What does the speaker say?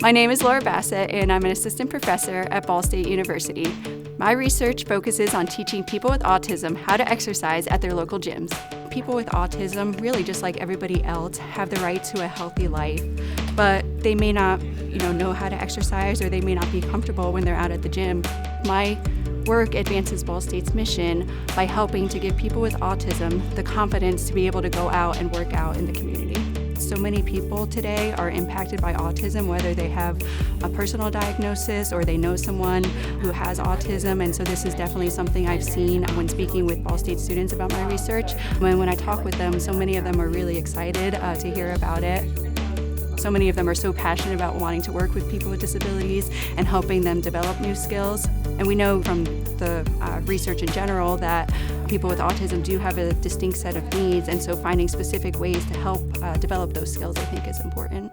My name is Laura Bassette, and I'm an assistant professor at Ball State University. My research focuses on teaching people with autism how to exercise at their local gyms. People with autism, really just like everybody else, have the right to a healthy life, but they may not, know how to exercise, or they may not be comfortable when they're out at the gym. My work advances Ball State's mission by helping to give people with autism the confidence to be able to go out and work out in the community. So many people today are impacted by autism, whether they have a personal diagnosis or they know someone who has autism, and so this is definitely something I've seen when speaking with Ball State students about my research. When I talk with them, so many of them are really excited to hear about it. So many of them are so passionate about wanting to work with people with disabilities and helping them develop new skills. And we know from the research in general that people with autism do have a distinct set of needs, and so finding specific ways to help develop those skills, I think, is important.